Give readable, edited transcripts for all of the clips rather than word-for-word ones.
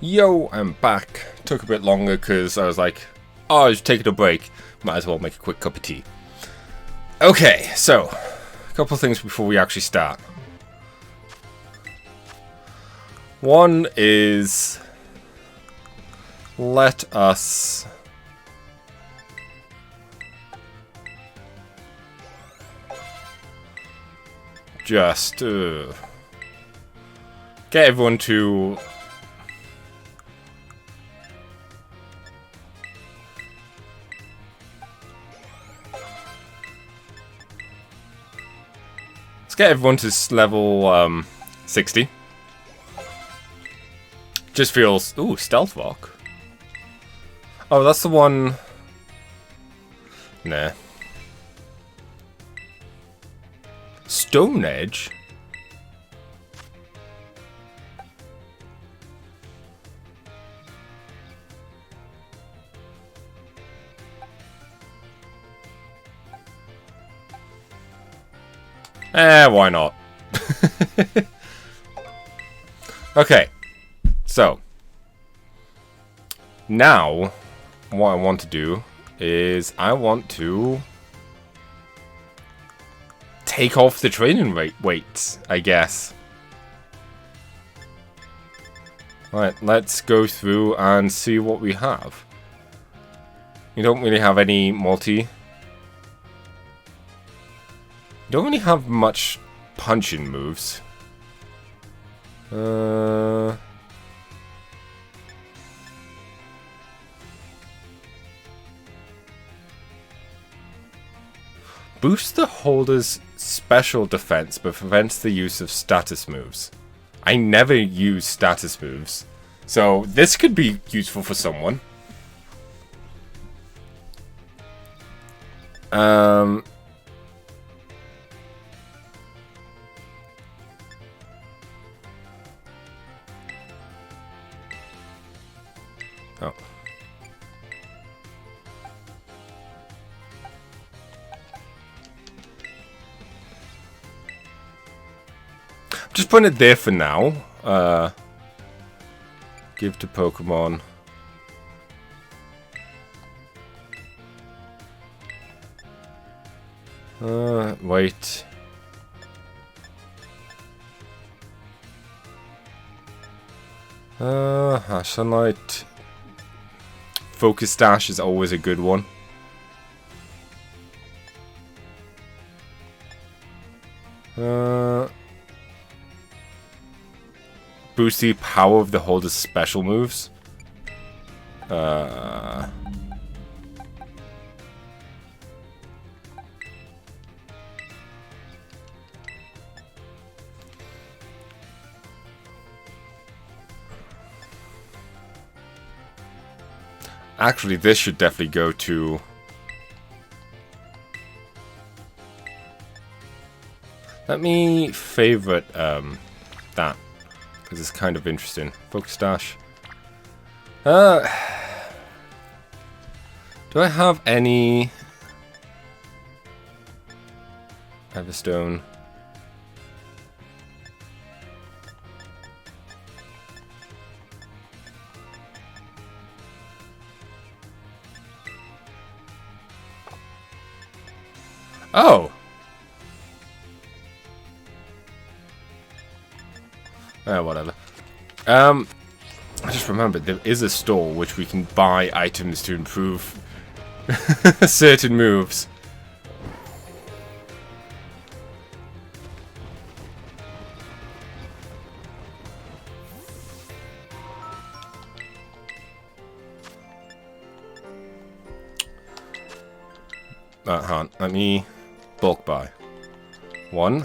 Yo, I'm back. Took a bit longer because I was like, oh, I was taking a break. Might as well make a quick cup of tea. Okay, so, a couple of things before we actually start. One is, let us just get everyone to level 60. Just feels... Ooh, Stealth Rock. Oh, that's the one... Nah. Stone Edge? Why not? Okay. So. Now, what I want to do is I want to take off the training weights, I guess. Right, let's go through and see what we have. You don't really have any multi... Don't really have much punching moves. Boosts the holder's special defense, but prevents the use of status moves. I never use status moves, so this could be useful for someone. Oh. Just putting it there for now. Give to Pokemon. Wait. Sunlight. Focus Dash is always a good one. Boost the power of the holder's special moves. Actually, this should definitely go to... Let me favorite that, because it's kind of interesting. Focus Dash. Do I have any... Everstone? Oh! Whatever. I just remembered there is a store which we can buy items to improve certain moves. Let me bulk buy. One.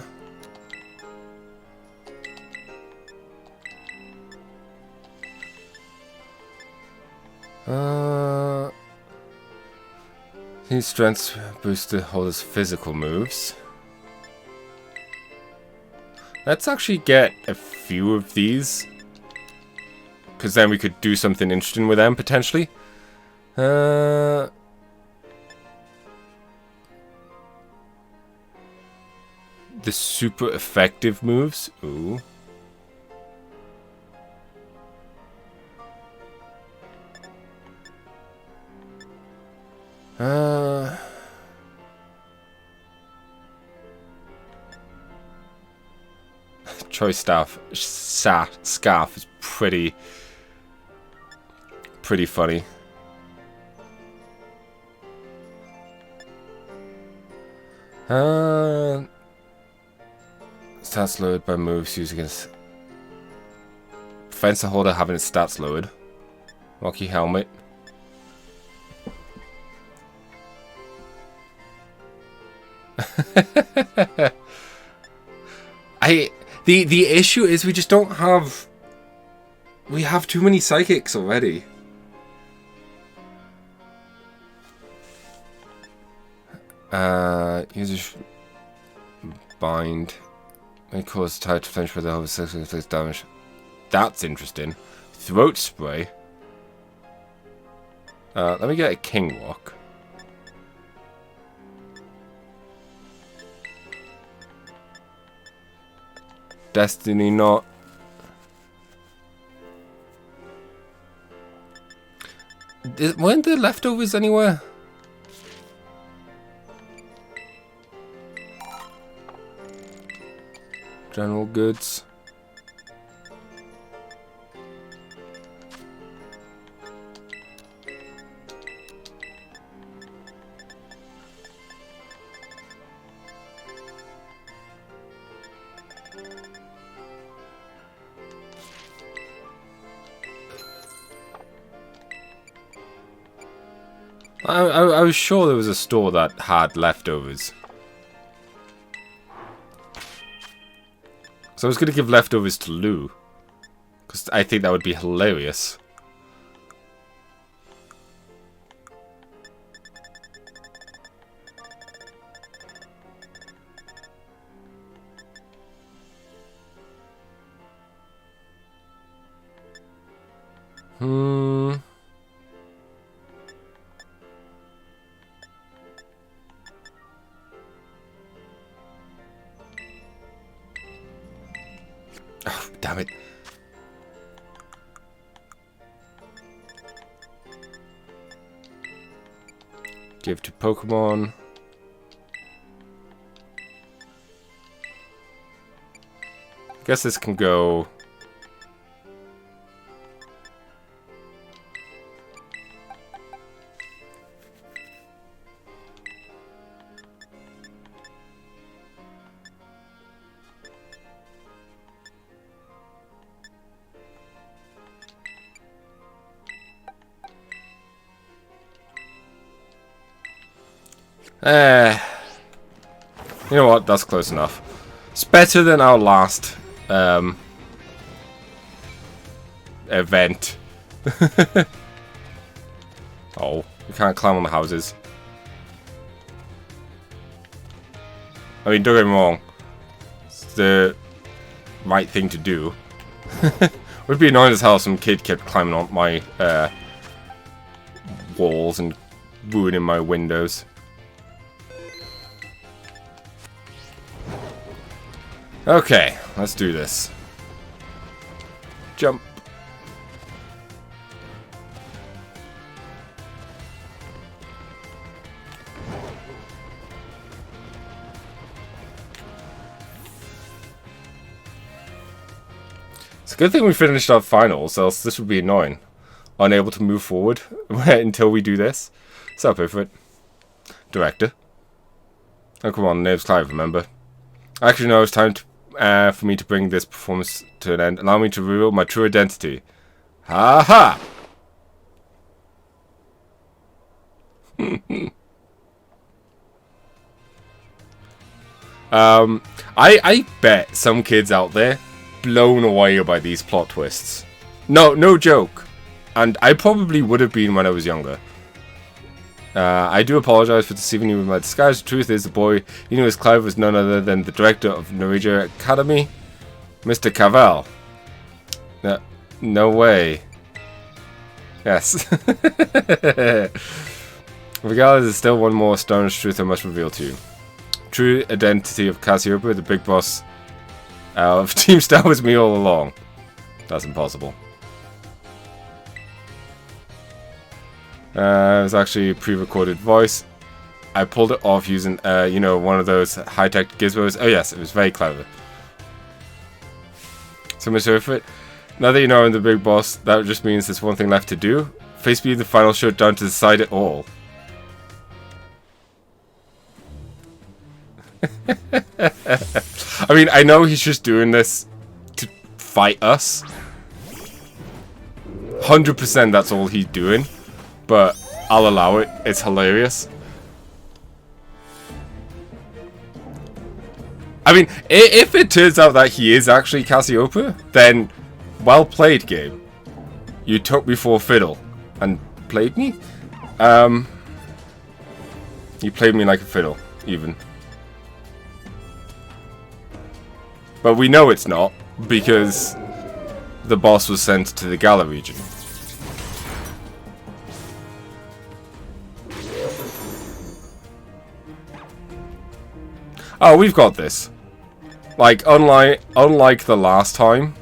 His strengths boost the holder's physical moves. Let's actually get a few of these, because then we could do something interesting with them potentially. The super effective moves. Ooh. Choice scarf is pretty funny. Stats lowered by moves used against. Fence holder having its stats lowered. Rocky helmet. The issue is we just don't have. We have too many psychics already. Users bind. May cause tight to flinch with the over 6 damage. That's interesting. Throat spray. Let me get a King Rock. Destiny Knot. Weren't there leftovers anywhere? General goods. I was sure there was a store that had leftovers. So I was going to give leftovers to Lou. Because I think that would be hilarious. Oh, damn it. Give to Pokemon. I guess this can go. You know what? That's close enough. It's better than our last event. Oh, you can't climb on the houses. I mean, don't get me wrong. It's the right thing to do. It would be annoying as hell if some kid kept climbing on my walls and ruining my windows. Okay, let's do this. Jump. It's a good thing we finished our finals, else this would be annoying. Unable to move forward until we do this. What's up, Ifrit? Director. Oh, come on, name's Clive, remember? Actually, no, it's time to, for me to bring this performance to an end. Allow me to reveal my true identity. Ha ha! I bet some kids out there blown away by these plot twists. No joke. And I probably would have been when I was younger. I do apologize for deceiving you with my disguise. The truth is, the boy you knew as Clive was none other than the director of Norwegia Academy, Mr. Cavell. No way. Yes. Regardless, there's still one more astonishing truth I must reveal to you. True identity of Cassiopeia, the big boss of Team Star, was me all along. That's impossible. It was actually a pre-recorded voice. I pulled it off using, you know, one of those high-tech gizmos. Oh yes, it was very clever. So Mr. Ifrit, now that you know I'm the big boss, that just means there's one thing left to do. Face me in the final showdown to decide it all. I mean, I know he's just doing this to fight us. 100% that's all he's doing. But I'll allow it. It's hilarious. I mean, if it turns out that he is actually Cassiopeia, then well played, game. You took me for a fiddle and played me? You played me like a fiddle, even. But we know it's not, because the boss was sent to the Gala region. Oh, we've got this. Like, unlike the last time.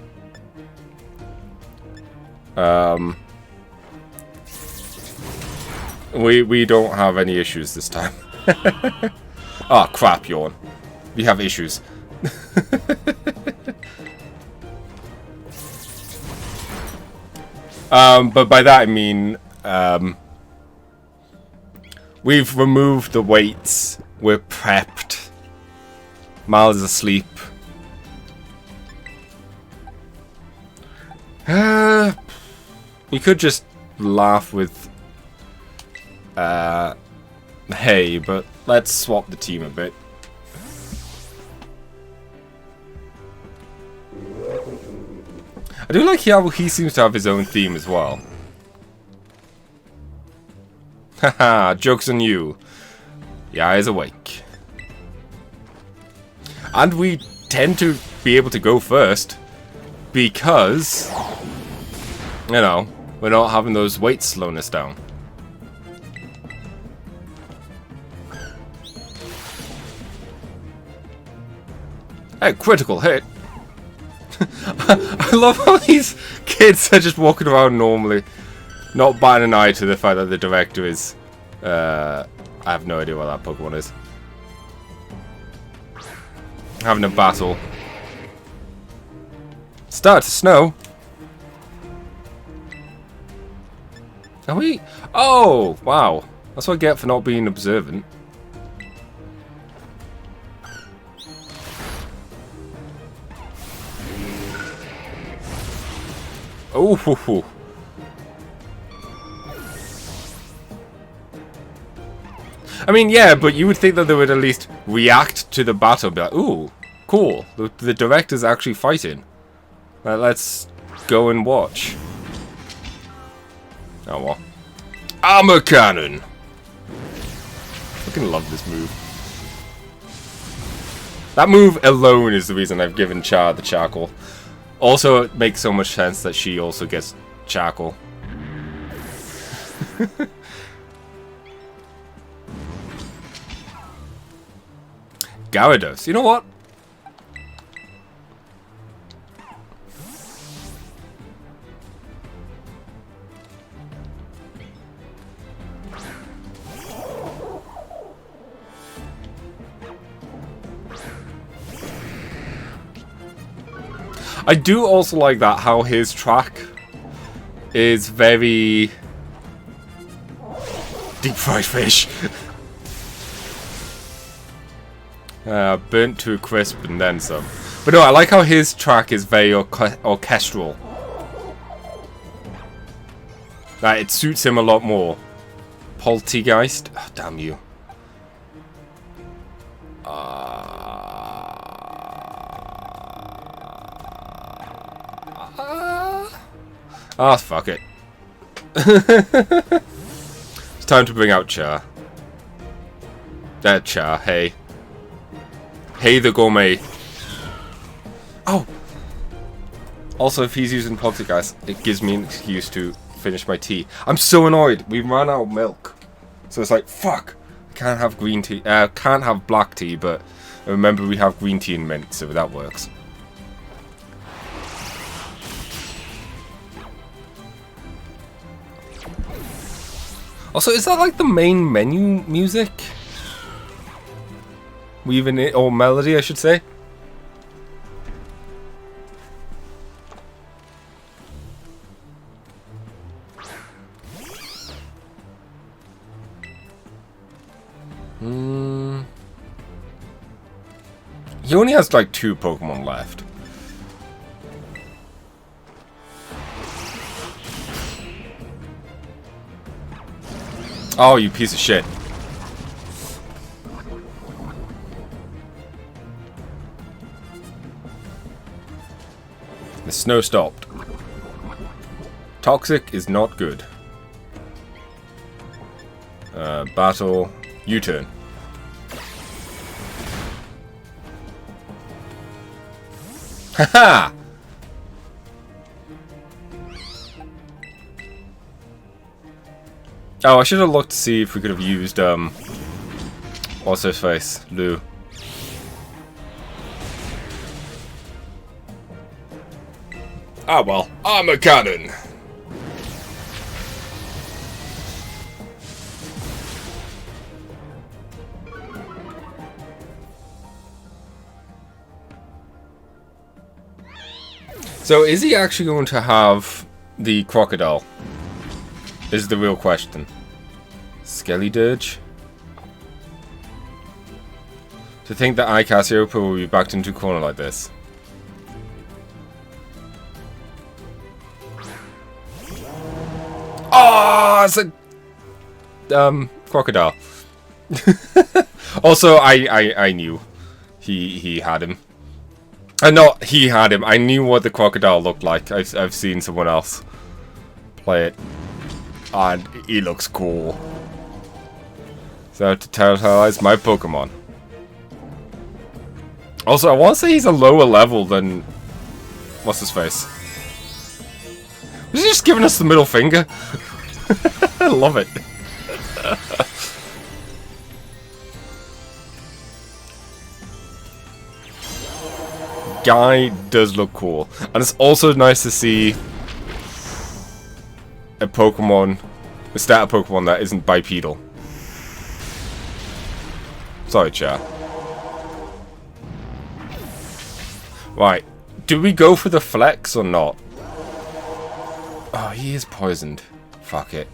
We don't have any issues this time. Oh, crap, yawn. We have issues. But by that I mean, we've removed the weights. We're prepped. Mal is asleep. We could just laugh with Hey, but let's swap the team a bit. I do like how he seems to have his own theme as well. Haha, joke's on you. The eye is awake. And we tend to be able to go first because, you know, we're not having those weights slowing us down. Hey, critical hit. I love how these kids are just walking around normally, not batting an eye to the fact that the director is, I have no idea what that Pokemon is. Having a battle. Start to snow. Are we? Oh, wow. That's what I get for not being observant. Oh, hoo, hoo. I mean, yeah, but you would think that they would at least react to the battle and be like, ooh, cool, the director's actually fighting. Let's go and watch. Oh, well. Armor Cannon! Fucking love this move. That move alone is the reason I've given Char the charcoal. Also, it makes so much sense that she also gets charcoal. Gyarados. You know what? I do also like that, how his track is very deep fried fish. Burnt to a crisp and then some. But no, I like how his track is very orchestral. Like, it suits him a lot more. Poltergeist? Oh, damn you. Ah, fuck it. It's time to bring out Char. Char, hey. Hey the gourmet. Oh! Also, if he's using Poltergeist, it gives me an excuse to finish my tea. I'm so annoyed. We ran out of milk. So it's like, fuck. I can't have green tea. Can't have black tea, but remember we have green tea and mint, so that works. Also, is that like the main menu music? Weaving it, or melody, I should say. He only has like 2 Pokemon left. Oh, you piece of shit. The snow stopped. Toxic is not good. Battle. U-turn. Haha! Oh, I should have looked to see if we could have used, what's his face? Lou. Ah, well, I'm a cannon! So, is he actually going to have the crocodile? Is the real question. Skelly Dirge? To think that Cassiopeia will be backed into a corner like this. Oh, it's a crocodile. Also, I knew he had him. Not he had him. I knew what the crocodile looked like. I've seen someone else play it. And he looks cool. So to terrorize my Pokemon. Also, I want to say he's a lower level than... What's his face? Was he just giving us the middle finger? I love it. Guy does look cool. And it's also nice to see a Pokemon, a starter Pokemon that isn't bipedal. Sorry, chat. Right. Do we go for the flex or not? Oh, he is poisoned. Fuck it.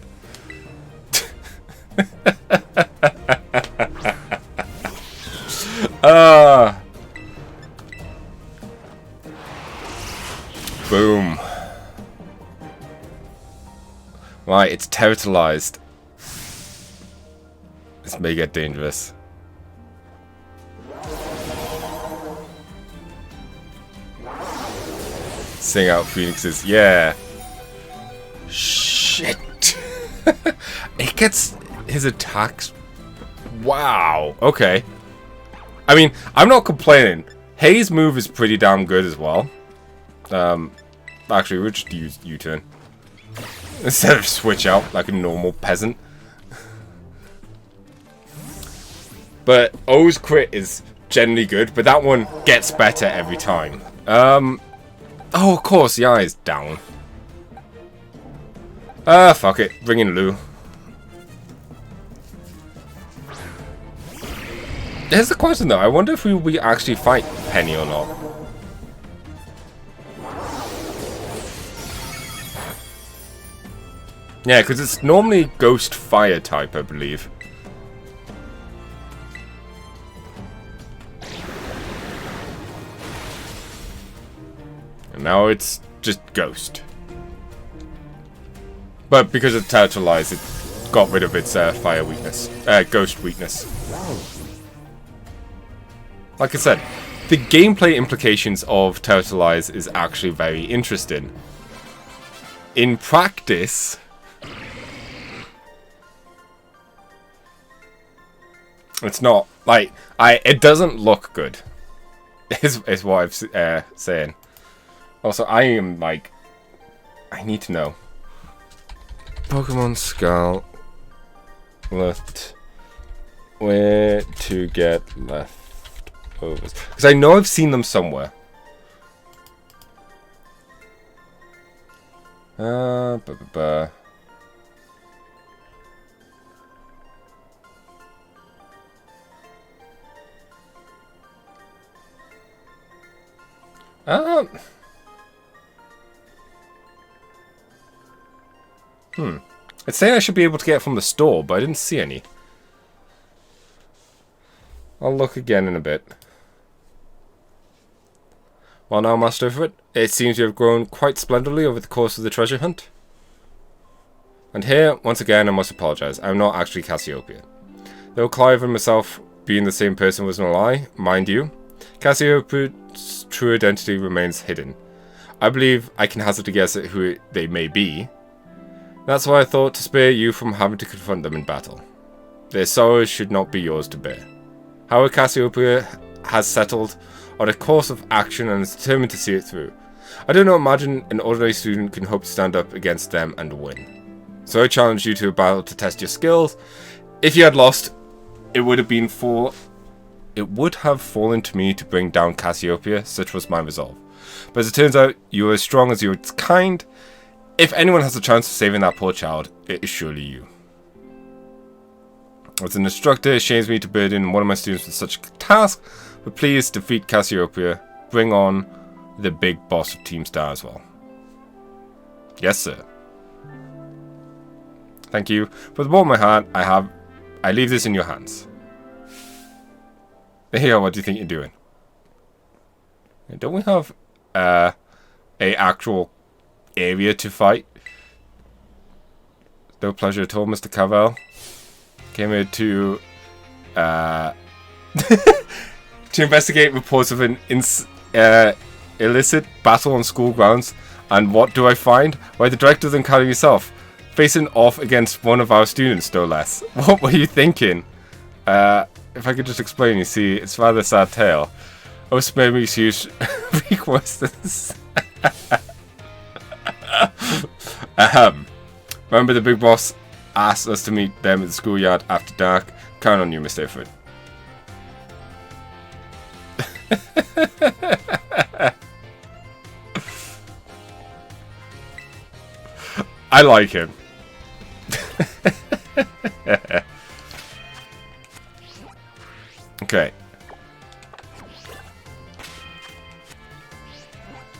Boom. Right, it's territorialized. This may get dangerous. Sing out phoenixes, yeah. Shit. It gets his attacks. Wow. Okay. I mean, I'm not complaining. Hayes' move is pretty damn good as well. Actually, we'll just use U-turn instead of switch out like a normal peasant. But O's crit is generally good, but that one gets better every time. Oh, of course, the eye is down. Fuck it. Bring in Lou. Here's the question though. I wonder if we actually fight Penny or not. Yeah, because it's normally Ghost Fire type, I believe. And now it's just Ghost. But because it's territorialized, it got rid of its fire weakness. Ghost weakness. Like I said, the gameplay implications of territorialize is actually very interesting. In practice, it's not like it doesn't look good. Is what I'm saying. Also, I am like, I need to know. Pokemon Scarlet. Where to get leftovers? Because I know I've seen them somewhere. Um. It's saying I should be able to get it from the store, but I didn't see any. I'll look again in a bit. Well now, Master Ifrit, it seems you have grown quite splendidly over the course of the treasure hunt. And here, once again, I must apologise. I'm not actually Cassiopeia. Though Clive and myself being the same person was no lie, mind you, Cassiopeia's true identity remains hidden. I believe I can hazard a guess at who they may be. That's why I thought to spare you from having to confront them in battle. Their sorrows should not be yours to bear. However, Cassiopeia has settled on a course of action and is determined to see it through. I do not imagine an ordinary student can hope to stand up against them and win. So I challenge you to a battle to test your skills. If you had lost, it would have fallen to me to bring down Cassiopeia, such was my resolve. But as it turns out, you are as strong as your kind. If anyone has a chance of saving that poor child, it is surely you. As an instructor, it shames me to burden one of my students with such a task, but please defeat Cassiopeia. Bring on the big boss of Team Star as well. Yes, sir. Thank you. For the ball of my heart, I leave this in your hands. Here, what do you think you're doing? Don't we have a actual area to fight? No pleasure at all, Mr. Cavell. Came here to to investigate reports of an illicit battle on school grounds. And what do I find? Why, the director of the academy himself, facing off against one of our students, no less. What were you thinking? If I could just explain, you see, it's a rather sad tale. Oh, spare me huge requests. Remember the big boss asked us to meet them at the schoolyard after dark? Count on you, Mr. Ifrit. I like him. Okay.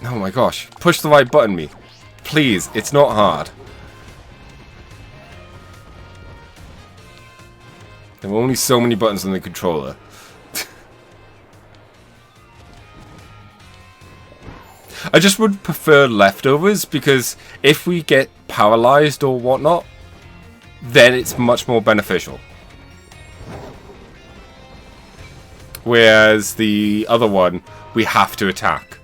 Oh my gosh. Push the right button, me. Please, it's not hard. There are only so many buttons on the controller. I just would prefer leftovers, because if we get paralyzed or whatnot, then it's much more beneficial. Whereas the other one, we have to attack.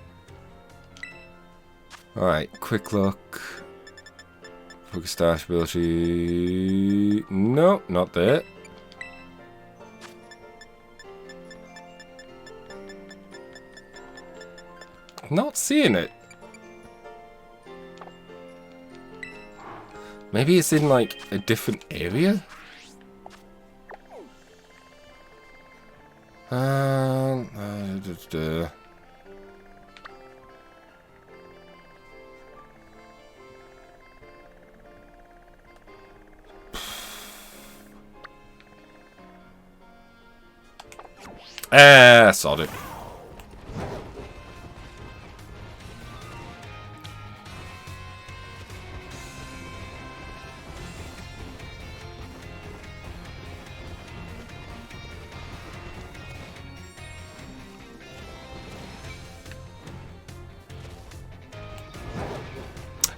Alright, quick look. Focus dash ability. No, not there. Not seeing it. Maybe it's in like a different area? Sod it.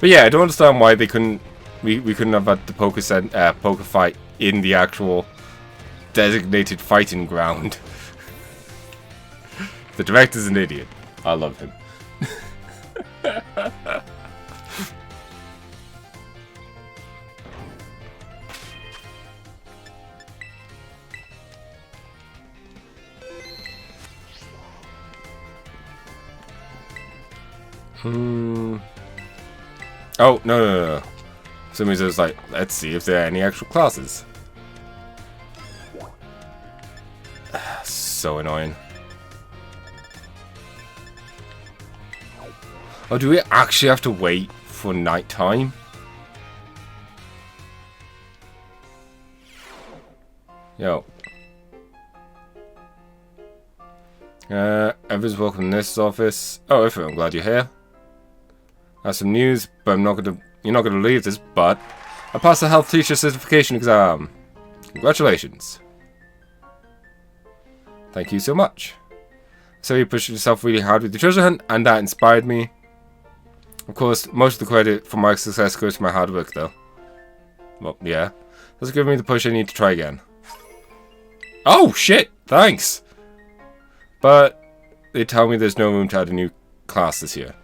But yeah, I don't understand why they couldn't. We couldn't have had the poker fight in the actual designated fighting ground. The director's an idiot. I love him. Oh, no. So means it's like, let's see if there are any actual classes. So annoying. Oh, do we actually have to wait for night time? Yo. Everyone's welcome in this office. Oh, Ifrit, I'm glad you're here. I have some news, but you're not gonna leave this, but I passed the health teacher certification exam. Congratulations. Thank you so much. So you pushed yourself really hard with the treasure hunt, and that inspired me. Of course, most of the credit for my success goes to my hard work, though. Well, yeah. That's given me the push I need to try again. Oh, shit! Thanks! But they tell me there's no room to add a new class this year.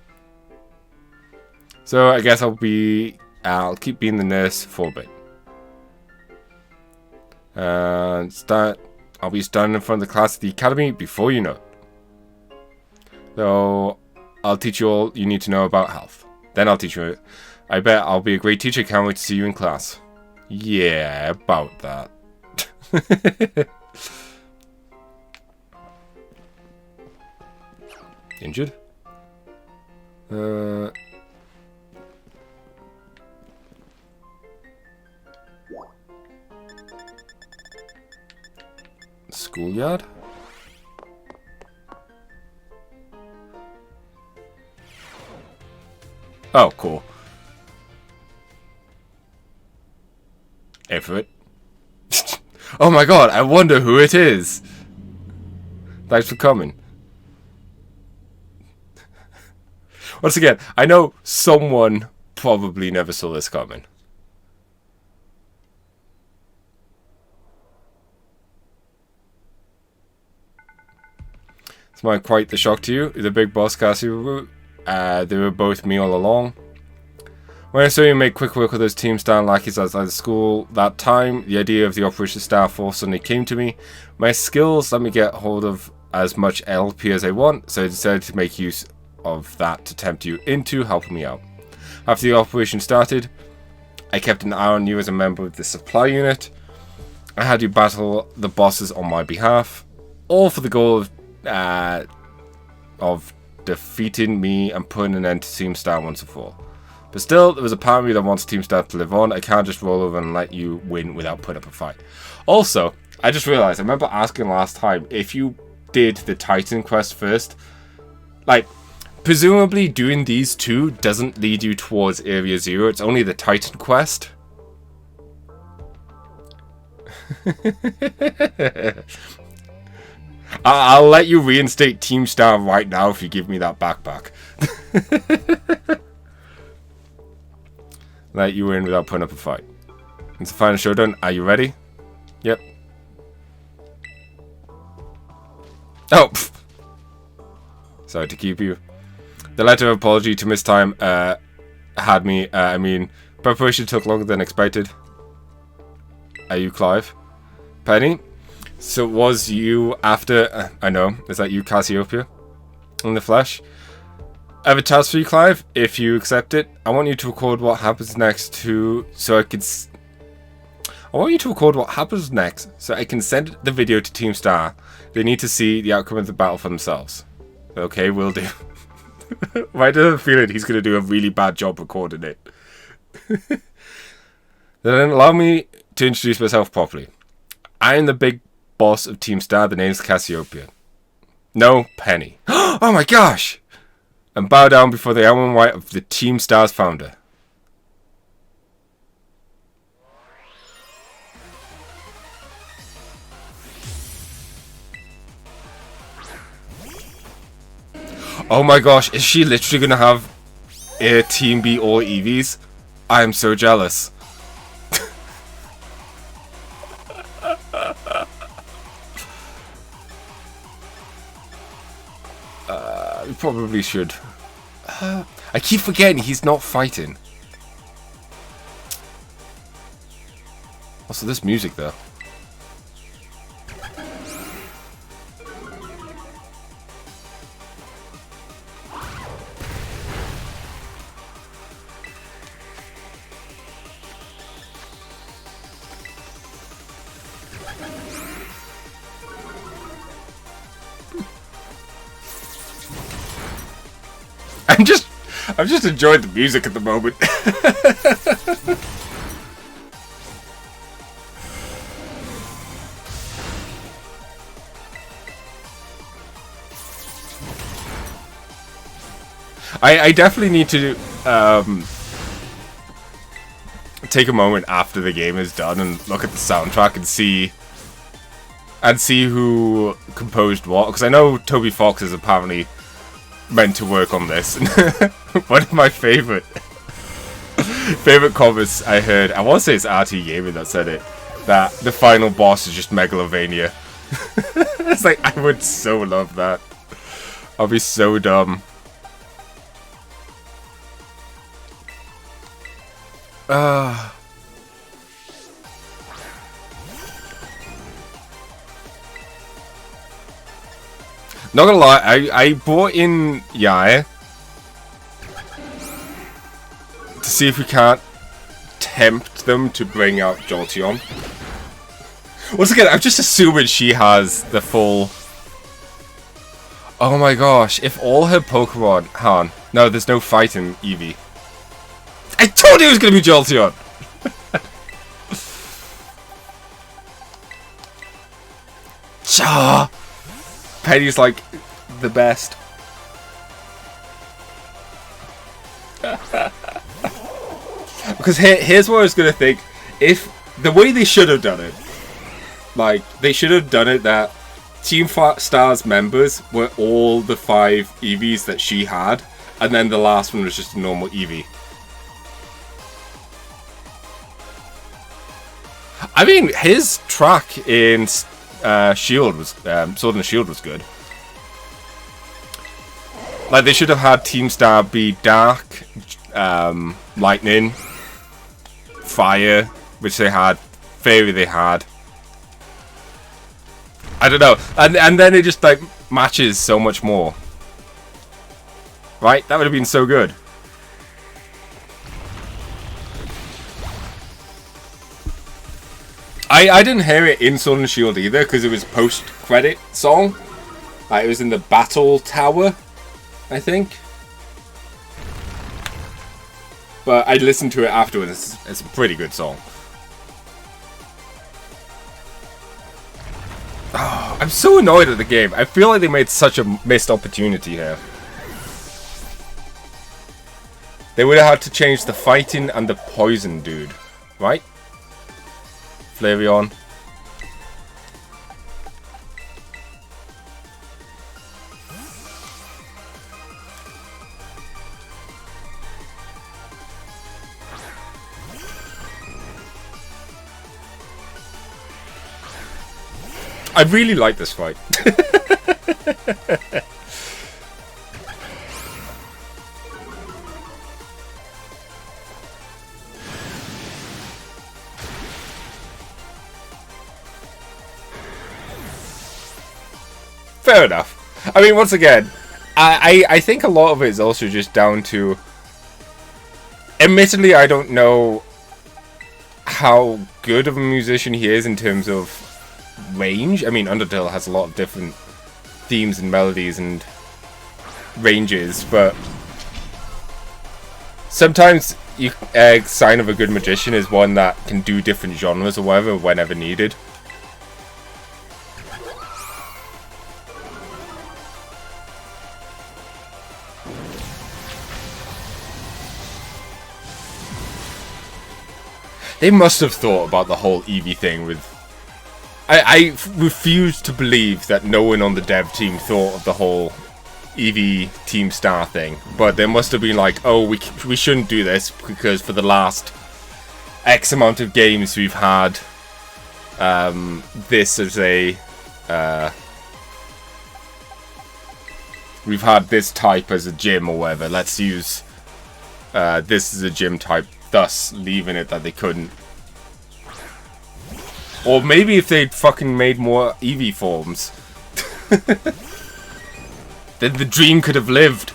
So I guess I'll keep being the nurse for a bit. I'll be standing in front of the class at the academy before you know it. So I'll teach you all you need to know about health. Then I'll teach you. I bet I'll be a great teacher. Can't wait to see you in class. Yeah, about that. Injured? Schoolyard? Oh, cool. Ifrit. Oh my god, I wonder who it is. Thanks for coming. Once again, I know someone probably never saw this coming. It's not quite the shock to you. The big boss Cassie, they were both me all along. When I saw you make quick work with those team stand lackeys outside the school that time, the idea of the Operation Star Force suddenly came to me. My skills let me get hold of as much LP as I want, so I decided to make use of that to tempt you into helping me out. After the operation started, I kept an eye on you as a member of the supply unit. I had you battle the bosses on my behalf, all for the goal of defeating me and putting an end to Team Star once and for all. But still, there was a part of me that wants Team Star to live on. I can't just roll over and let you win without putting up a fight. Also, I just realized, I remember asking last time if you did the Titan quest first. Like, presumably doing these two doesn't lead you towards Area Zero. It's only the Titan quest. I'll let you reinstate Team Star right now if you give me that backpack. Let you win without putting up a fight. It's the final showdown. Are you ready? Yep. Oh! Pfft. Sorry to keep you. The letter of apology to Miss Time had me, preparation took longer than expected. Are you Clive? Penny? So was you after, I know, is that you Cassiopeia? In the flesh? I have a task for you, Clive. If you accept it, I want you to record what happens next so I can send the video to Team Star. They need to see the outcome of the battle for themselves. Okay, will do. Why do I feel it? He's going to do a really bad job recording it. Then allow me to introduce myself properly. I am the big boss of Team Star. The name's Cassiopeia. No, Penny. Oh my gosh! And bow down before the Elm and White of the Team Star's founder. Oh my gosh, is she literally gonna have a Team B all EVs? I am so jealous. We probably should. I keep forgetting he's not fighting. Also, this music though. I've just enjoyed the music at the moment. I definitely need to take a moment after the game is done and look at the soundtrack and see who composed what, because I know Toby Fox is apparently meant to work on this. One of my favorite comments I heard, I want to say it's RT Gaming that said it, that the final boss is just Megalovania. It's like, I would so love that. I'll be so dumb. Not gonna lie, I brought in Yair to see if we can't tempt them to bring out Jolteon. Once again, I'm just assuming she has the full... Oh my gosh, if all her Pokemon... Han. No, there's no fight in Eevee. I told you it was going to be Jolteon! Cha! Penny's like the best. Because here's what I was going to think. If the way they should have done it, like, they should have done it that Team Star's members were all the 5 Eevees that she had, and then the last one was just a normal Eevee. I mean, his track in Shield was Sword and Shield was good. Like, they should have had Team Star be Dark, Lightning, Fire, which they had, Fairy they had. I don't know, and then it just like matches so much more. Right? That would have been so good. I didn't hear it in Sword and Shield either, because it was post-credit song. It was in the Battle Tower, I think. But I listened to it afterwards. It's a pretty good song. Oh, I'm so annoyed at the game. I feel like they made such a missed opportunity here. They would have had to change the fighting and the poison dude, right? Flareon. I really like this fight. Fair enough. I mean, once again, I think a lot of it is also just down to... Admittedly, I don't know how good of a musician he is in terms of range. I mean, Undertale has a lot of different themes and melodies and ranges, but sometimes a sign of a good magician is one that can do different genres or whatever whenever needed. They must have thought about the whole Eevee thing with... I refuse to believe that no one on the dev team thought of the whole Eevee Team Star thing. But they must have been like, oh, we shouldn't do this because for the last X amount of games we've had this as a... we've had this type as a gym or whatever. Let's use this as a gym type. Thus, leaving it that they couldn't. Or maybe if they'd fucking made more Eevee forms, then the dream could have lived.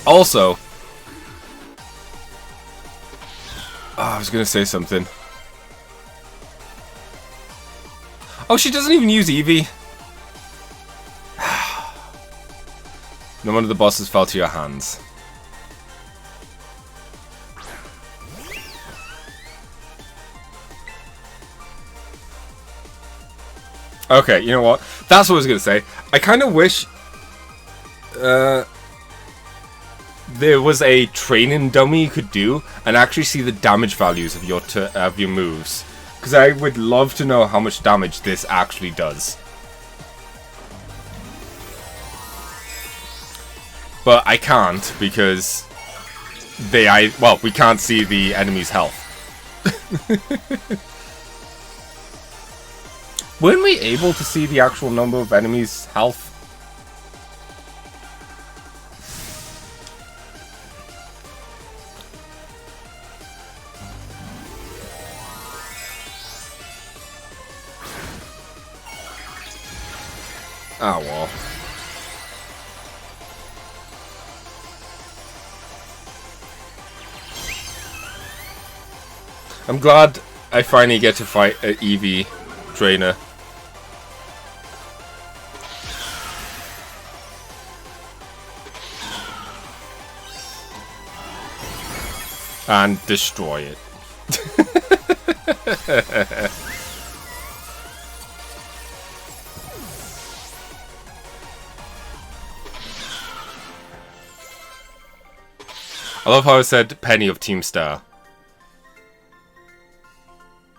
Also... I was gonna say something. Oh, she doesn't even use Eevee. None of the bosses fell to your hands. Okay, you know what? That's what I was going to say. I kind of wish there was a training dummy you could do and actually see the damage values of your moves. Because I would love to know how much damage this actually does. But I can't because we can't see the enemy's health. Weren't we able to see the actual number of enemies' health? Oh well. I'm glad I finally get to fight an Eevee trainer. And destroy it. I love how I said Penny of Team Star.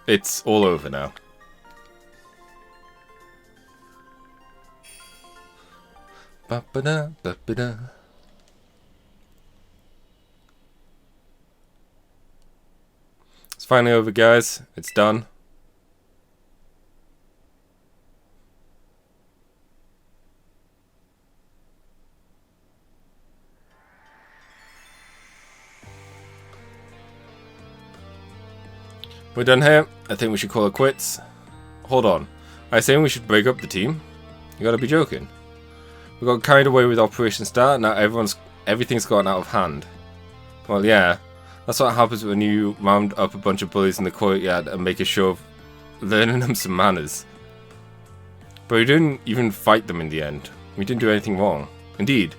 It's all over now. Ba-ba-da, ba-ba-da. It's finally over, guys. It's done. We're done here. I think we should call it quits. Hold on. Are you saying we should break up the team? You gotta be joking. We got carried away with Operation Star, now everything's gotten out of hand. Well, yeah. That's what happens when you round up a bunch of bullies in the courtyard and make a show of learning them some manners. But we didn't even fight them in the end. We didn't do anything wrong. Indeed.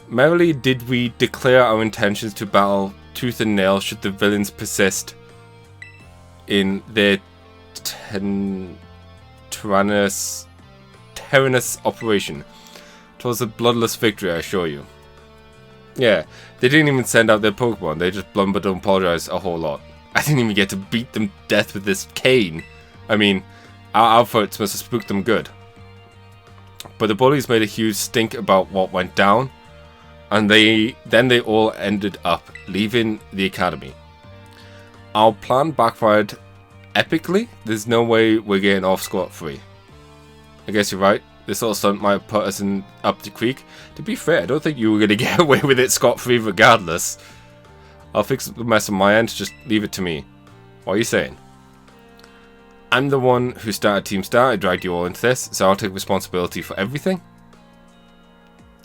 Merely did we declare our intentions to battle tooth and nail should the villains persist in their tyrannous operation. Twas a bloodless victory, I assure you. Yeah, they didn't even send out their Pokemon, they just blubbered and apologized a whole lot. I didn't even get to beat them to death with this cane. I mean, our outfits must have spooked them good. But the bullies made a huge stink about what went down, and then they all ended up leaving the academy. Our plan backfired epically. There's no way we're getting off scot-free. I guess you're right. This little stunt might have put us up the creek. To be fair, I don't think you were going to get away with it scot-free regardless. I'll fix the mess on my end. Just leave it to me. What are you saying? I'm the one who started Team Star. I dragged you all into this, so I'll take responsibility for everything.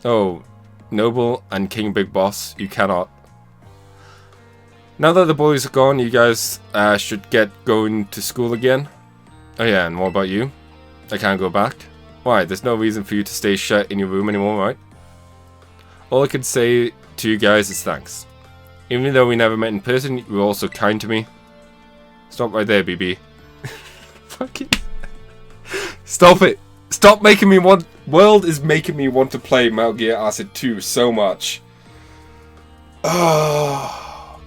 Oh, Noble and King Big Boss, you cannot. Now that the bullies are gone, you guys should get going to school again. Oh yeah, and what about you? I can't go back. Why? There's no reason for you to stay shut in your room anymore, right? All I could say to you guys is thanks. Even though we never met in person, you were also kind to me. Stop right there, BB. Fucking... Stop it! Stop making me want... World is making me want to play Metal Gear Acid 2 so much. Oh,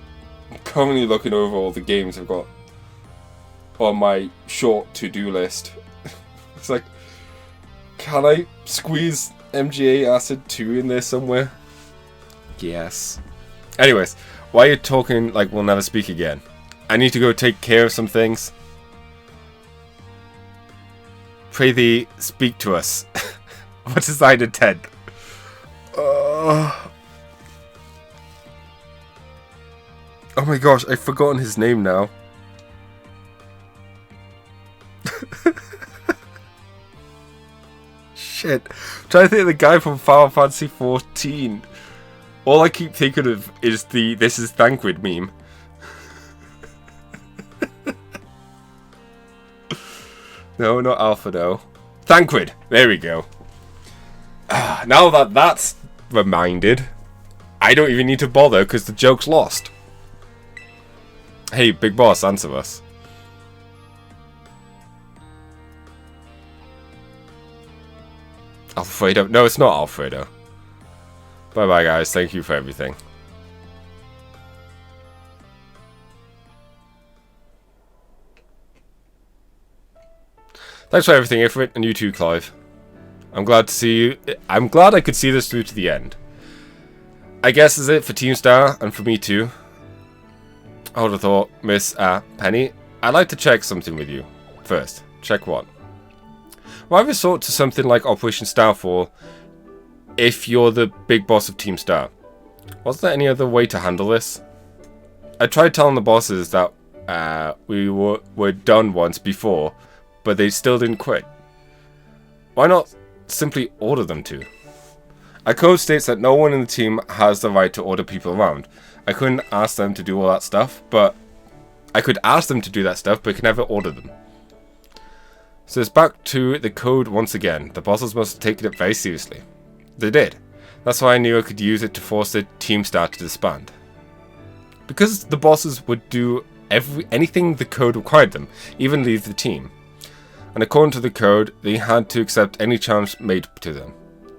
I'm currently looking over all the games I've got on my short to-do list. It's like, can I squeeze MGA Acid 2 in there somewhere? Yes. Anyways, why are you talking like we'll never speak again? I need to go take care of some things. Pray thee, speak to us. What is thine intent? Oh my gosh, I've forgotten his name now. Shit. I'm trying to think of the guy from Final Fantasy 14. All I keep thinking of is the "This is Thanquid" meme. No, not Alpha, no. Thanquid! There we go. Now that that's reminded, I don't even need to bother because the joke's lost. Hey, big boss, answer us. Alfredo. No, it's not Alfredo. Bye-bye, guys. Thank you for everything. Thanks for everything, Ifrit, and you too, Clive. I'm glad to see you. I'm glad I could see this through to the end. I guess this is it for Team Star, and for me too. I would have thought, Miss Penny, I'd like to check something with you. First, check what? Why resort to something like Operation Starfall if you're the big boss of Team Star? Wasn't there any other way to handle this? I tried telling the bosses that we were done once before, but they still didn't quit. Why not simply order them to? Our code states that no one in the team has the right to order people around. I couldn't ask them to do all that stuff, but I could ask them to do that stuff, but could never order them. So it's back to the code once again. The bosses must have taken it very seriously. They did. That's why I knew I could use it to force the Team Star to disband. Because the bosses would do anything the code required them, even leave the team. And according to the code, they had to accept any challenge made to them.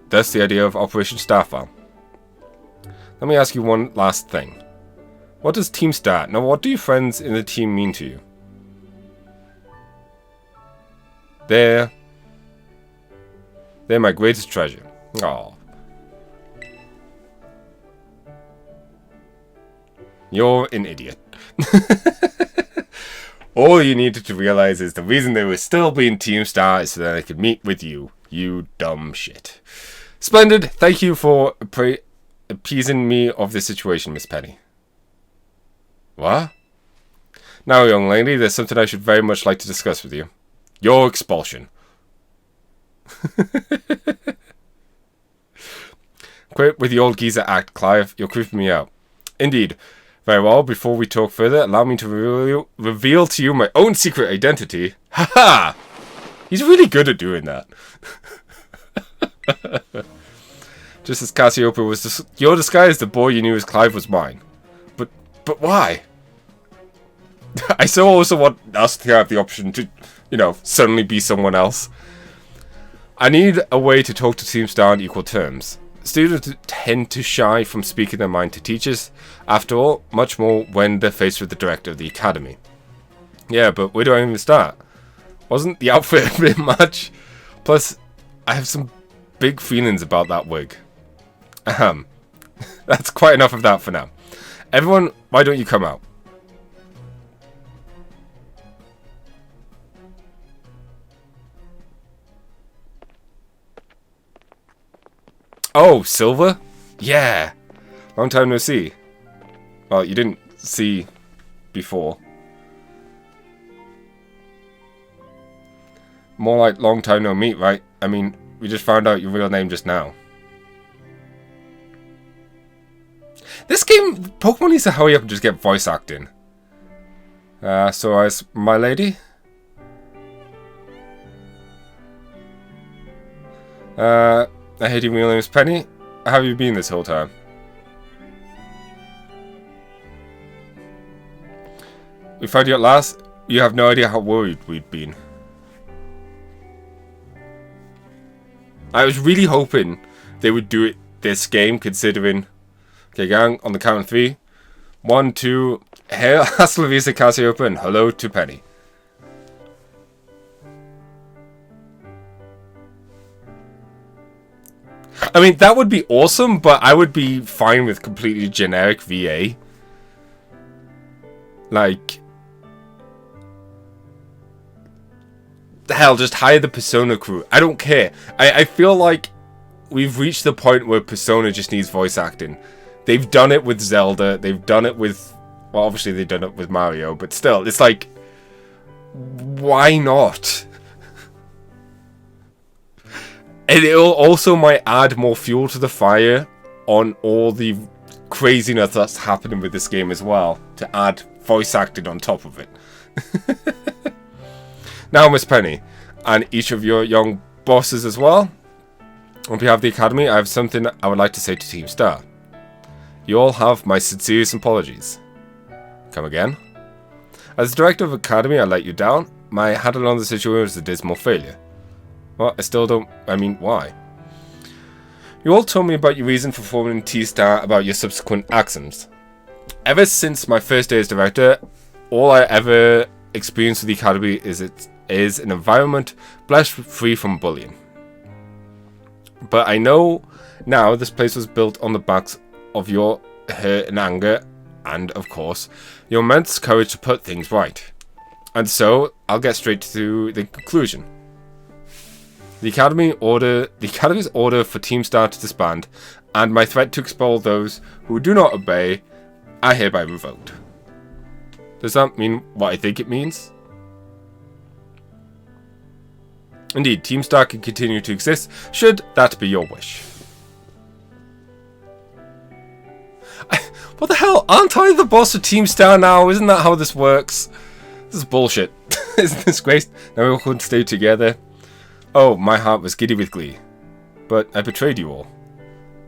Thus the idea of Operation Starfall. Let me ask you one last thing. What does Team Star, now what do your friends in the team mean to you? They're my greatest treasure. Aww. You're an idiot. All you needed to realize is the reason they were still being Team Star is so that I could meet with you. You dumb shit. Splendid. Thank you for appeasing me of this situation, Miss Penny. What? Now, young lady, there's something I should very much like to discuss with you. Your expulsion. Quit with the old geezer act, Clive. You're creeping me out. Indeed. Very well, before we talk further, allow me to reveal to you my own secret identity. Haha! He's really good at doing that. Just as Cassiopeia was your disguise, the boy you knew as Clive was mine. But why? I so also want us to have the option to, suddenly be someone else. I need a way to talk to Team Star on equal terms. Students tend to shy from speaking their mind to teachers, after all, much more when they're faced with the director of the academy. Yeah, but where do I even start? Wasn't the outfit a bit much? Plus, I have some big feelings about that wig. That's quite enough of that for now. Everyone, why don't you come out? Oh, Silver? Yeah. Long time no see. Well, you didn't see before. More like long time no meet, right? I mean, we just found out your real name just now. This game, Pokemon needs to hurry up and just get voice acting. So as my lady? I hate you, my name is Penny. How have you been this whole time? We found you at last. You have no idea how worried we'd been. I was really hoping they would do it this game, considering... Okay, gang, on the count of 3. 1, 2... Hail, hasta la vista, Cassiopeia, and hello to Penny. I mean, that would be awesome, but I would be fine with completely generic VA. Like... Hell, just hire the Persona crew. I don't care. I feel like we've reached the point where Persona just needs voice acting. They've done it with Zelda. They've done it with... Well, obviously they've done it with Mario, but still, it's like... Why not? And it also might add more fuel to the fire on all the craziness that's happening with this game as well, to add voice acting on top of it. Now, Miss Penny, and each of your young bosses as well, On behalf of the Academy, I have something I would like to say to Team Star. You all have my sincerest apologies. Come again? As the director of Academy, I let you down. My handling on the situation was a dismal failure. Well, I still don't... I mean, why? You all told me about your reason for forming T-Star about your subsequent actions. Ever since my first day as director, all I ever experienced with the Academy is an environment blessed free from bullying. But I know now this place was built on the backs of your hurt and anger, and, of course, your immense courage to put things right. And so, I'll get straight to the conclusion. The Academy's order for Team Star to disband, and my threat to expel those who do not obey, are hereby revoked. Does that mean what I think it means? Indeed, Team Star can continue to exist, should that be your wish. What the hell? Aren't I the boss of Team Star now? Isn't that how this works? This is bullshit. Isn't this great? Now we all could stay together. Oh, my heart was giddy with glee. But I betrayed you all.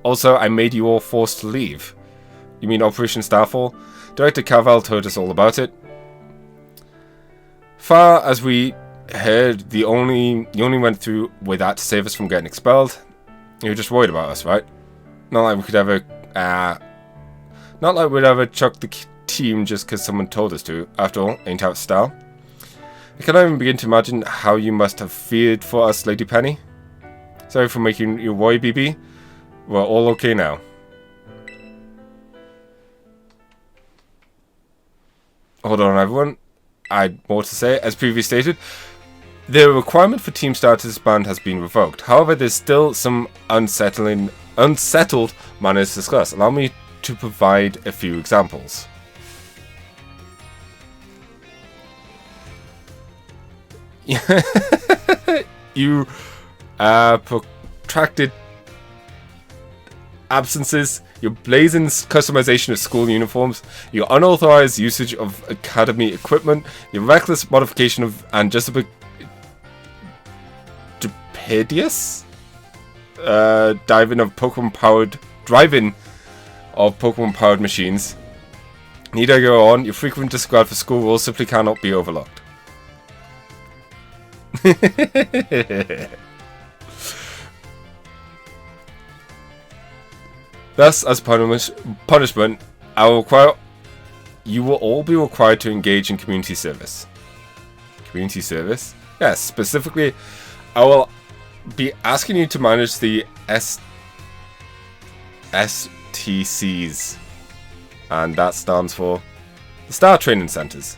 Also, I made you all forced to leave. You mean Operation Starfall? Director Cavell told us all about it. Far as we heard, you only went through with that to save us from getting expelled. You were just worried about us, right? Not like we could ever... Not like we'd ever chuck the team just because someone told us to. After all, ain't our style. I cannot even begin to imagine how you must have feared for us, Lady Penny. Sorry for making you worry, BB. We're all okay now. Hold on, everyone. I'd more to say. As previously stated, the requirement for Team Star to disband has been revoked. However, there's still some unsettled matters to discuss. Allow me to provide a few examples. You protracted absences, your blazing customization of school uniforms, your unauthorized usage of academy equipment, your reckless modification of and justification driving of Pokemon-powered machines. Need I go on? Your frequent disregard for school rules simply cannot be overlooked. Thus, as punishment, you will all be required to engage in community service. Community service? Yes, specifically, I will be asking you to manage the STCs, and that stands for the Star Training Centers.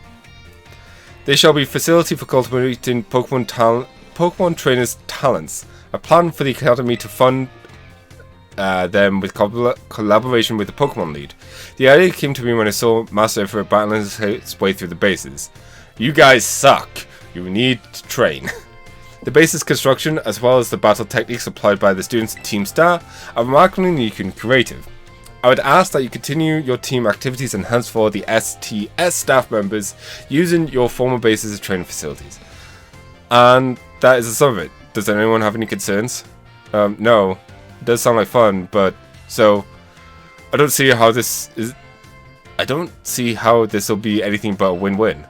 They shall be facility for cultivating Pokemon trainers' talents. A plan for the Academy to fund them with collaboration with the Pokemon League. The idea came to me when I saw Master Ifrit battling his way through the bases. You guys suck. You need to train. The base's construction, as well as the battle techniques applied by the students in Team Star, are remarkably unique and creative. I would ask that you continue your team activities and henceforth the STS staff members using your former bases as training facilities. And that is the sum of it. Does anyone have any concerns? No. It does sound like fun, but so I don't see how this will be anything but a win-win.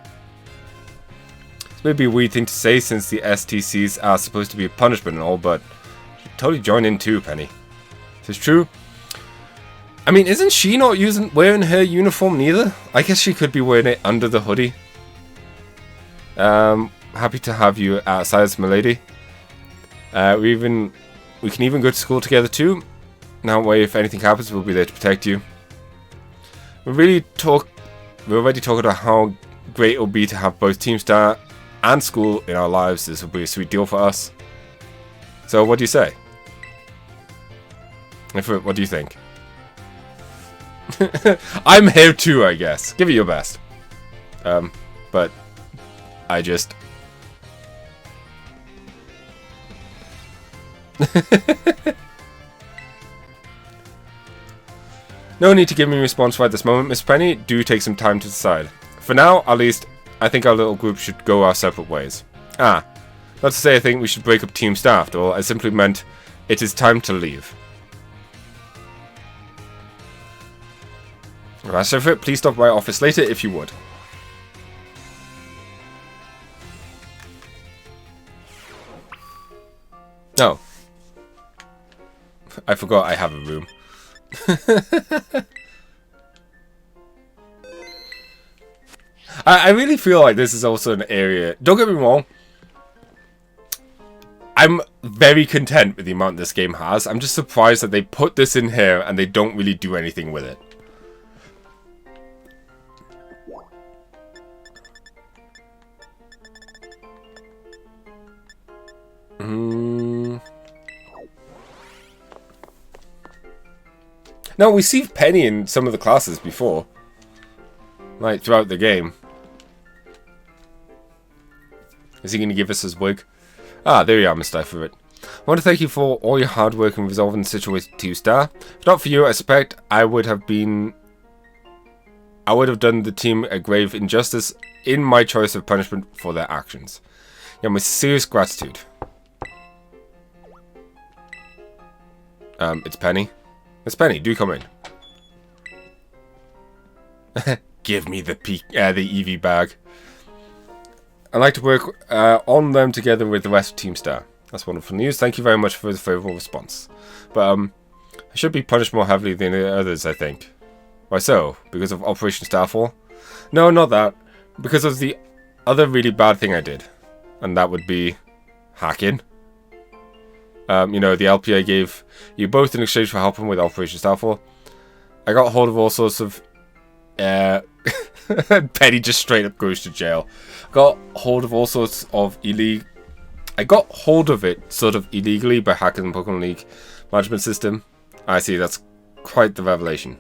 This may be a weird thing to say since the STCs are supposed to be a punishment and all, but you should totally join in too, Penny. If it's true. I mean, isn't she not wearing her uniform neither? I guess she could be wearing it under the hoodie. Happy to have you outside, my lady. We can even go to school together too. Now, way if anything happens, we'll be there to protect you. We're already talking about how great it will be to have both Team Star and school in our lives. This will be a sweet deal for us. So, what do you say? Ifrit, what do you think? I'm here too, I guess. Give it your best. But I just... No need to give me a response right this moment, Miss Penny. Do take some time to decide. For now, at least, I think our little group should go our separate ways. Not to say I think we should break up Team Star after all. I simply meant It is time to leave. Master Ifrit, please stop by office later if you would. No. I forgot I have a room. I really feel like this is also an area... Don't get me wrong. I'm very content with the amount this game has. I'm just surprised that they put this in here and they don't really do anything with it. No, we see Penny in some of the classes before. Like, throughout the game. Is he going to give us his wig? Ah, there you are, Mr. Ifrit. I want to thank you for all your hard work in resolving the situation 2-star. If not for you, I suspect I would have done the team a grave injustice in my choice of punishment for their actions. You have my serious gratitude. It's Penny. It's Penny, do come in. Give me the EV bag. I'd like to work on them together with the rest of Team Star. That's wonderful news. Thank you very much for the favourable response. But I should be punished more heavily than the others, I think. Why so? Because of Operation Starfall? No, not that. Because of the other really bad thing I did. And that would be hacking. You know, the LP I gave you both in exchange for helping with Operation Starfall. I got hold of all sorts of... Penny just straight up goes to jail. Got hold of all sorts of I got hold of it sort of illegally by hacking the Pokemon League management system. I see, that's quite the revelation.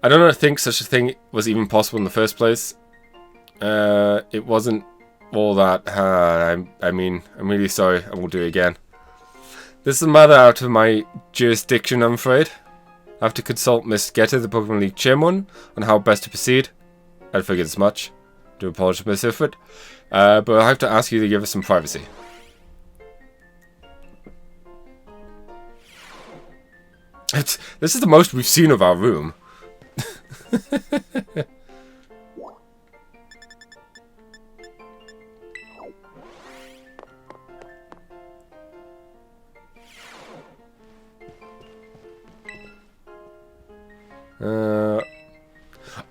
I don't think such a thing was even possible in the first place. It wasn't all that. I mean, I'm really sorry. I won't do it again. This is a matter out of my jurisdiction, I'm afraid. I have to consult Miss Getter, the Pokemon League chairman, on how best to proceed. I figured as much. Do apologize, Miss Ifrit. But I have to ask you to give us some privacy. This is the most we've seen of our room.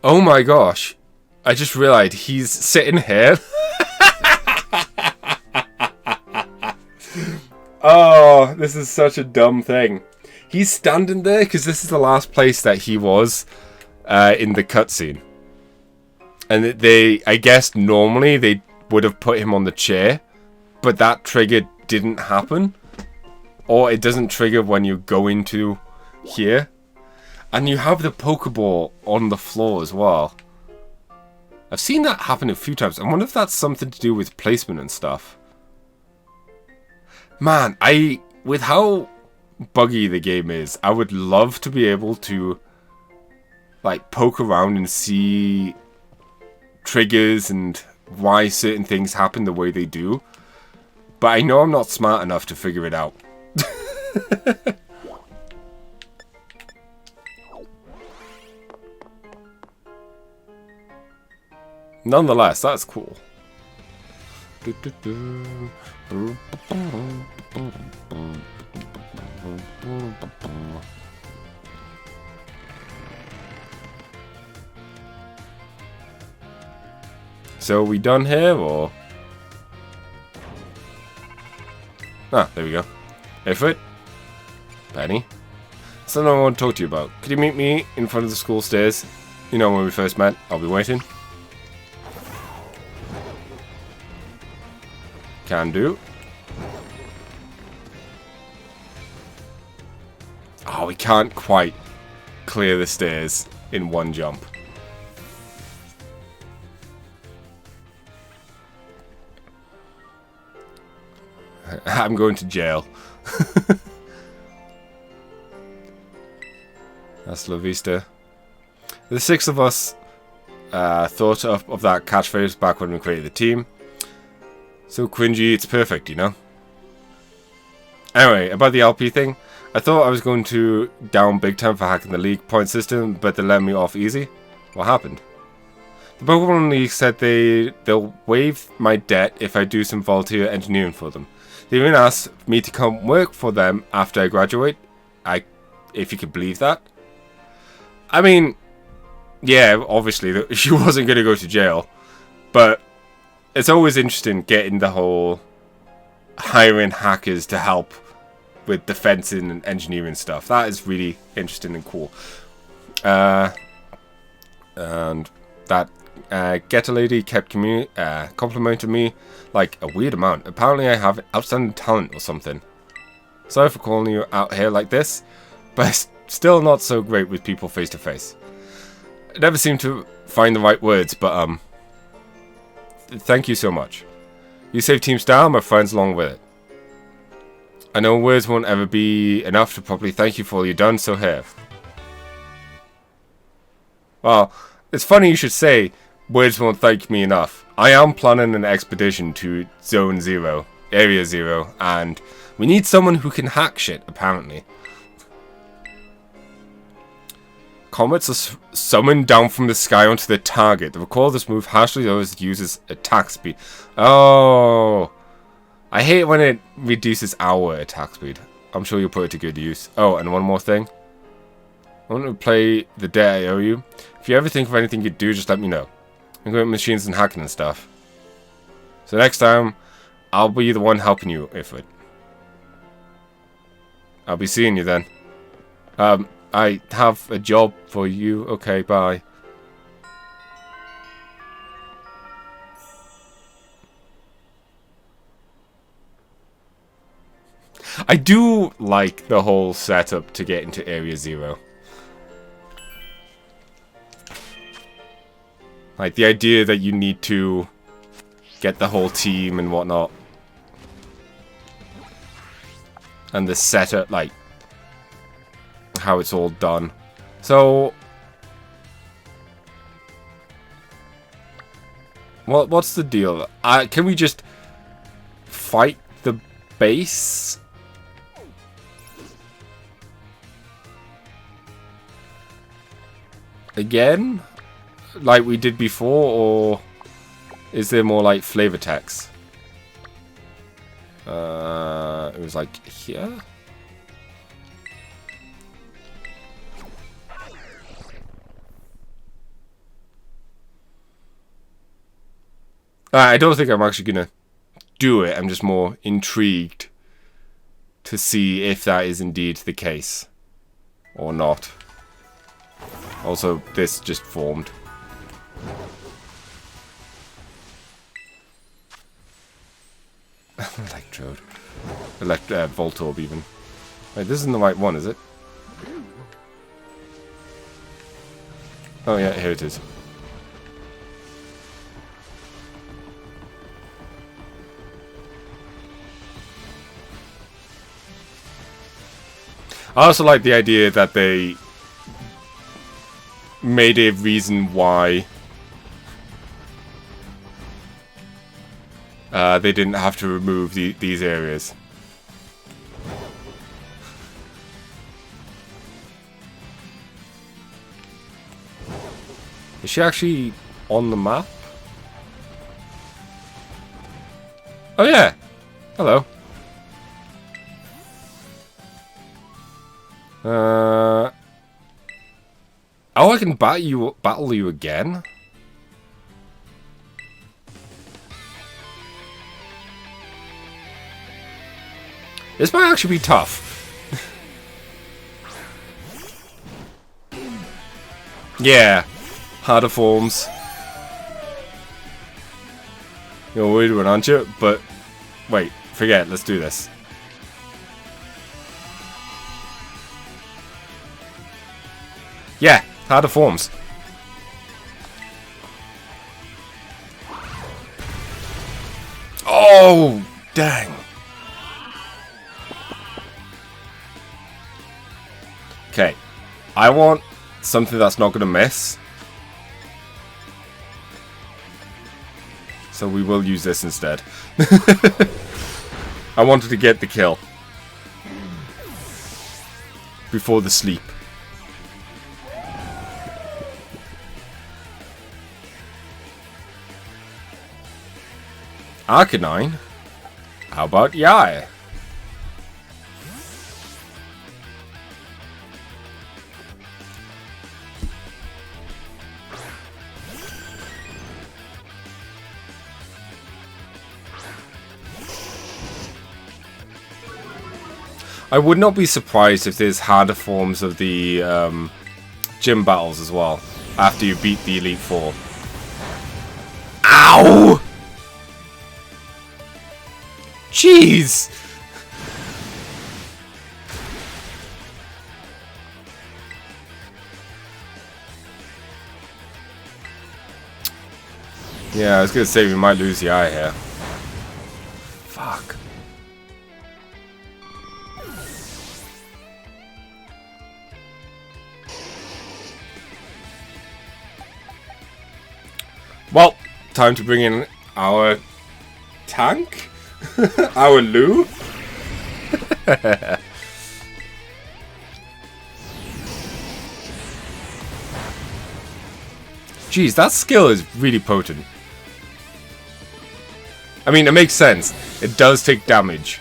Oh my gosh. I just realized he's sitting here. Oh, this is such a dumb thing. He's standing there because this is the last place that he was in the cutscene. And I guess normally they would have put him on the chair, but that trigger didn't happen. Or it doesn't trigger when you go into here. And you have the Pokeball on the floor as well. I've seen that happen a few times. I wonder if that's something to do with placement and stuff. Man, with how buggy the game is, I would love to be able to like poke around and see triggers and why certain things happen the way they do. But I know I'm not smart enough to figure it out. Nonetheless, that's cool. So are we done here, or? Ah, there we go. Ifrit? Penny? Something I want to talk to you about. Could you meet me in front of the school stairs? You know, when we first met. I'll be waiting. Can do. Oh, we can't quite clear the stairs in one jump. I'm going to jail. Hasta la vista. The six of us thought of that catchphrase back when we created the team. So cringy, it's perfect, you know? Anyway, about the LP thing. I thought I was going to down big time for hacking the league point system, but they let me off easy. What happened? The Pokemon League said they'll waive my debt if I do some volunteer engineering for them. They even asked me to come work for them after I graduate. If you could believe that. I mean, yeah, obviously she wasn't going to go to jail, but it's always interesting getting the whole hiring hackers to help with defense and engineering stuff. That is really interesting and cool. And that Getter lady kept complimenting me like a weird amount. Apparently I have outstanding talent or something. Sorry for calling you out here like this, but still not so great with people face to face. I never seem to find the right words, but thank you so much. You saved Team Star and my friends along with it. I know words won't ever be enough to properly thank you for all you've done, so here. Well, it's funny you should say words won't thank me enough. I am planning an expedition to Zone 0, Area 0, and we need someone who can hack shit, apparently. Comets are summoned down from the sky onto the target. The recall of this move harshly always uses attack speed. Oh, I hate when it reduces our attack speed. I'm sure you'll put it to good use. Oh, and one more thing. I want to play the debt I owe you. If you ever think of anything you'd do, just let me know. I'm good at machines and hacking and stuff. So next time, I'll be the one helping you, Ifrit. I'll be seeing you then. I have a job for you. Okay, bye. I do like the whole setup to get into Area 0. Like the idea that you need to get the whole team and whatnot. And the setup, like how it's all done. So what's the deal? Can we just fight the base? Again? Like we did before, or is there more like flavor text? It was like here? I don't think I'm actually gonna do it. I'm just more intrigued to see if that is indeed the case or not. Also, this just formed. Electrode. Voltorb even. Wait, this isn't the right one, is it? Oh yeah, here it is. I also like the idea that they made a reason why they didn't have to remove these areas. Is she actually on the map? Oh yeah! Hello. Oh, I can battle you again? This might actually be tough. Yeah, harder forms. You're a weird one, aren't you? But wait, forget. Let's do this. Yeah, harder forms. Oh, dang. Okay, I want something that's not going to miss. So we will use this instead. I wanted to get the kill. before the sleep. Arcanine? How about Yai? I would not be surprised if there's harder forms of the gym battles as well, after you beat the Elite Four. Ow! Jeez! Yeah, I was gonna say we might lose the eye here. Fuck. Well, time to bring in our tank? Our Lou? Jeez, that skill is really potent. I mean, it makes sense. It does take damage.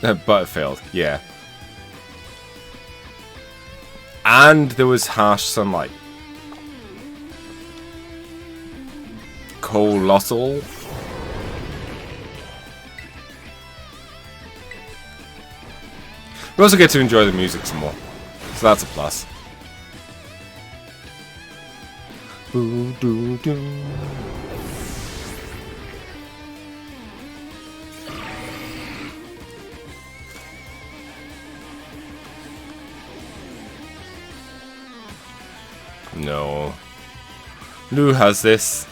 But it failed, yeah. And there was harsh sunlight. Colossal. We also get to enjoy the music some more, so that's a plus. Boo doo doo. No. Lou has this.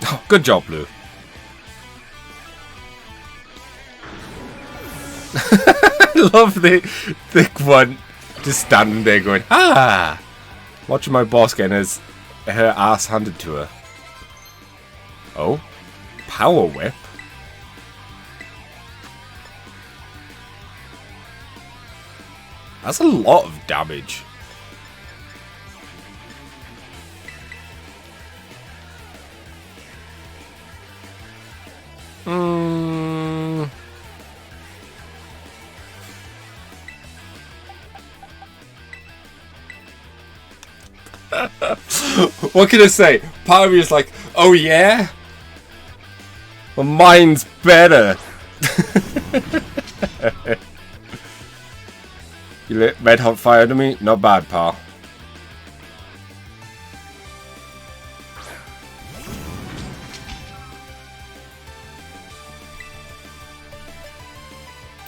Oh, good job, Lou. I love the thick one just standing there going, ah! Watching my boss getting her ass handed to her. Oh? Power Whip? That's a lot of damage. What can I say? Part of me is like, oh yeah? Well, mine's better. You lit red hot fire to me? Not bad, pal.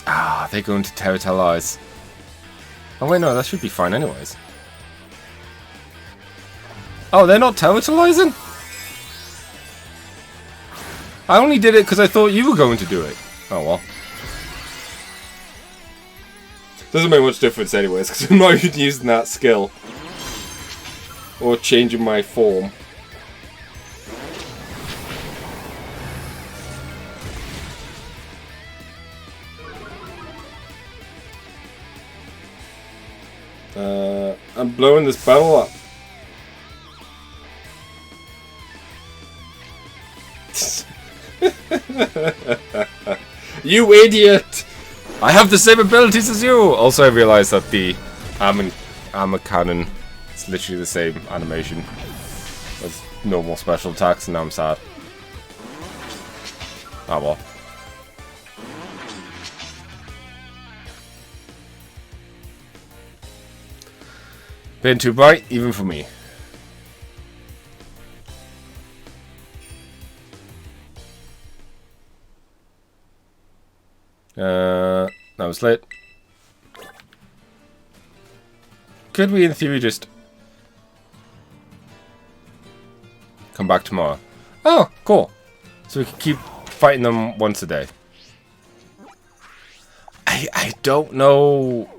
Ah, they're going to territalize. Oh wait, no, that should be fine anyways. Oh, they're not territalizing? I only did it because I thought you were going to do it. Oh well. Doesn't make much difference anyways, because I'm not even using that skill. Or changing my form. I'm blowing this battle up. You idiot! I have the same abilities as you! Also, I realized that the armor cannon is literally the same animation as normal special attacks, and now I'm sad. Ah well. Been too bright, even for me. That was lit. Could we, in theory, just come back tomorrow? Oh, cool. So we can keep fighting them once a day. I don't know.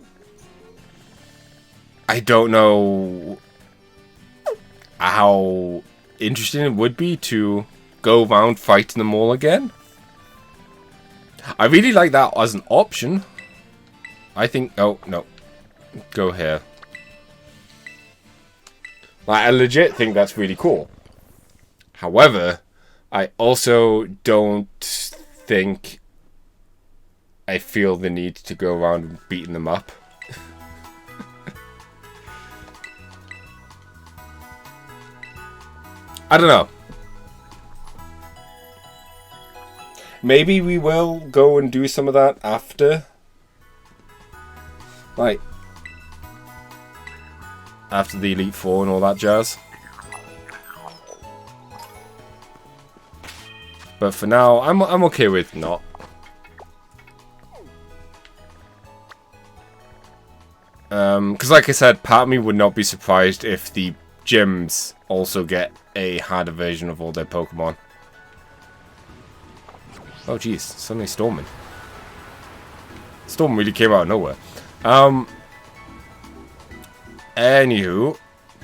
I don't know how interesting it would be to go around fighting them all again. I really like that as an option. I think... Oh, no. Go here. Like, I legit think that's really cool. However, I also don't think I feel the need to go around beating them up. I don't know. Maybe we will go and do some of that after. Like, after the Elite Four and all that jazz. But for now, I'm okay with not. Because like I said, part of me would not be surprised if the gyms also get a harder version of all their Pokemon. Oh jeez, suddenly storming. Storm really came out of nowhere. Anywho,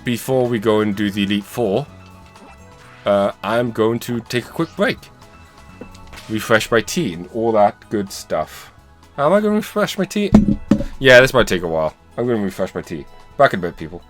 before we go and do the Elite Four, I'm going to take a quick break. Refresh my tea and all that good stuff. How am I going to refresh my tea? Yeah, this might take a while. I'm going to refresh my tea. Back in a bit, people.